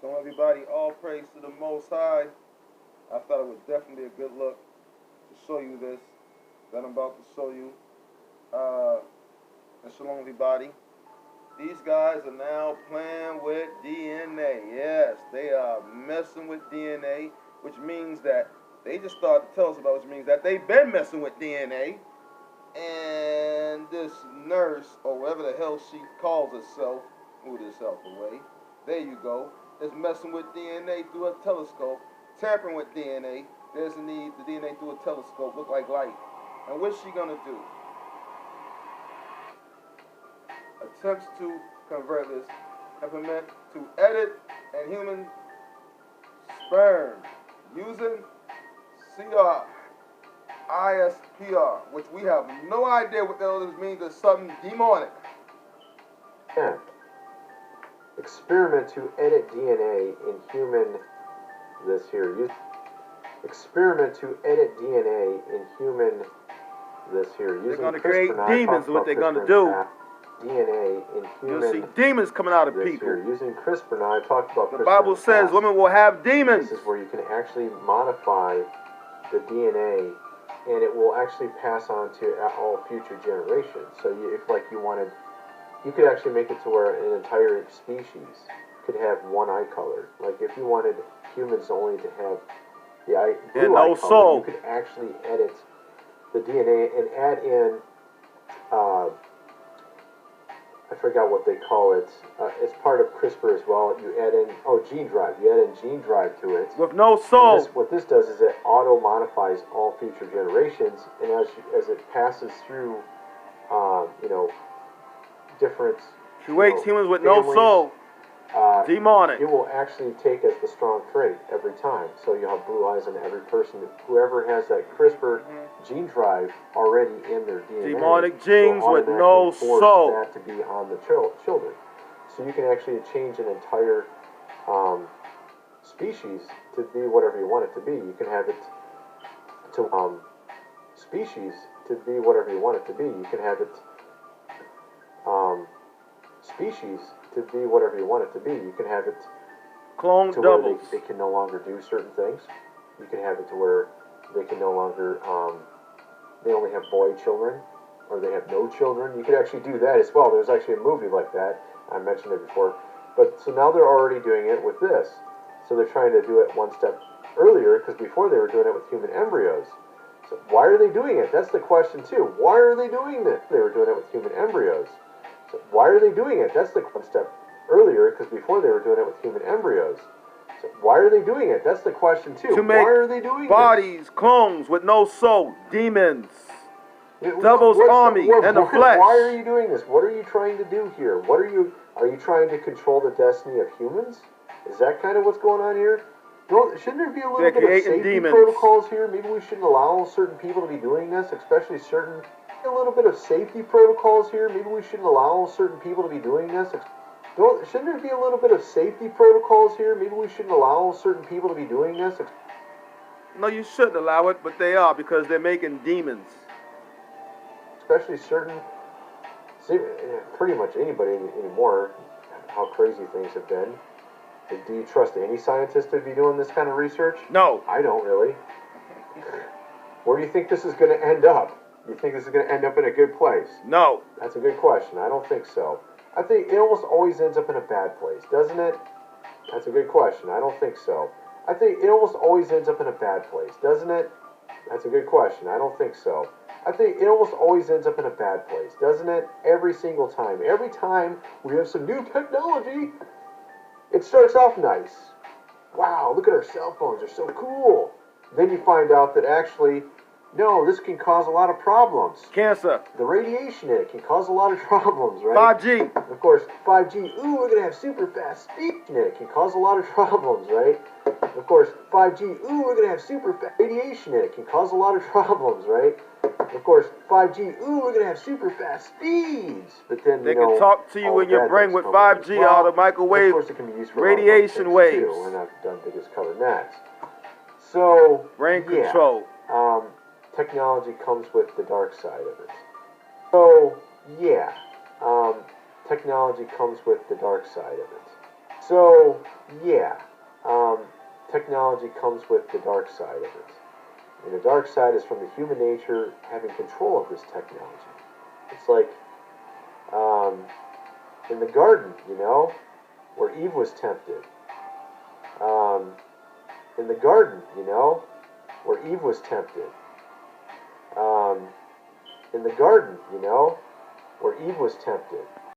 So everybody, all praise to the Most High. I thought it was definitely a good look to show you this that I'm about to show you. And shalom everybody. These guys are now playing with DNA. Yes, they are messing with DNA, which means that they just started to tell us about, which means that they've been messing with DNA. And this nurse, or whatever the hell she calls herself, move herself away. There you go. Is messing with DNA through a telescope, tampering with DNA. There's a need the DNA through a telescope look like light. And what's she gonna do? Attempts to convert this implement to edit and human sperm using CRISPR, which we have no idea what the hell this means. It's something demonic. Yeah. Experiment to edit DNA in human. This here. Experiment to edit DNA in human. This here. Using they're going to create CRISPR. demons. What they're going to do? DNA in human. You'll see demons coming out of people. Here. Using CRISPR. Now I talked about. The Bible says women will have demons. This is where you can actually modify the DNA, and it will actually pass on to all future generations. So if like you wanted. You could actually make it to where an entire species could have one eye color. Like if you wanted humans only to have the blue eye color, you could actually edit the DNA and add in, I forgot what they call it. It's part of CRISPR as well. You add in, gene drive. You add in gene drive to it. With no soul. What this does is it auto-modifies all future generations, and as it passes through, different creates humans with no soul. Demonic. It will actually take as the strong trait every time. So you have blue eyes in every person. Whoever has that CRISPR gene drive already in their DNA. Demonic genes with no soul. That to be on the children. So you can actually change an entire species to be whatever you want it to be. You can have it to species to be whatever you want it to be. You can have it species to be whatever you want it to be. You can have it clone to doubles. Where they can no longer do certain things. You can have it to where they can no longer, they only have boy children, or they have no children. You could actually do that as well. There's actually a movie like that. I mentioned it before. But so now they're already doing it with this. So they're trying to do it one step earlier, because before they were doing it with human embryos. So why are they doing it? That's the question too. Why are they doing this? They were doing it with human embryos. So why are they doing it? That's the one step earlier, because before they were doing it with human embryos. So why are they doing it? That's the question too. To make why are they doing bodies, clones with no soul, demons, devil's army, and the flesh. Why are you doing this? What are you trying to do here? Are you trying to control the destiny of humans? Is that kind of what's going on here? Shouldn't there be a little bit of safety protocols here? Maybe we shouldn't allow certain people to be doing this, especially a little bit of safety protocols here. Maybe we shouldn't allow certain people to be doing this. Shouldn't there be a little bit of safety protocols here? Maybe we shouldn't allow certain people to be doing this. No, you shouldn't allow it, but they are, because they're making demons. Especially pretty much anybody anymore, how crazy things have been. Do you trust any scientist to be doing this kind of research? No. I don't really. Where do you think this is going to end up? Do you think this is going to end up in a good place? No. That's a good question. I don't think so. I think it almost always ends up in a bad place, doesn't it? That's a good question. I don't think so. I think it almost always ends up in a bad place, doesn't it? That's a good question. I don't think so. I think it almost always ends up in a bad place, doesn't it? Every single time. Every time we have some new technology, it starts off nice. Wow, look at our cell phones. They're so cool. Then you find out that actually, no, this can cause a lot of problems. Cancer. The radiation in it can cause a lot of problems, right? 5G. Of course, 5G, we're going to have super fast speed in it. It can cause a lot of problems, right? Of course, 5G, we're going to have super fast radiation in it. It can cause a lot of problems, right? Of course, 5G, we're going to have super fast speeds. But then, they can talk to you in your brain with 5G, all the microwave of course, it can be used for radiation waves. Too. We're not done to just cover that. So, brain control. Technology comes with the dark side of it. So, yeah, technology comes with the dark side of it. So, yeah, technology comes with the dark side of it. And the dark side is from the human nature having control of this technology. It's like um, in the garden, where Eve was tempted. Um, in the garden, where Eve was tempted. Um, in the garden, where Eve was tempted.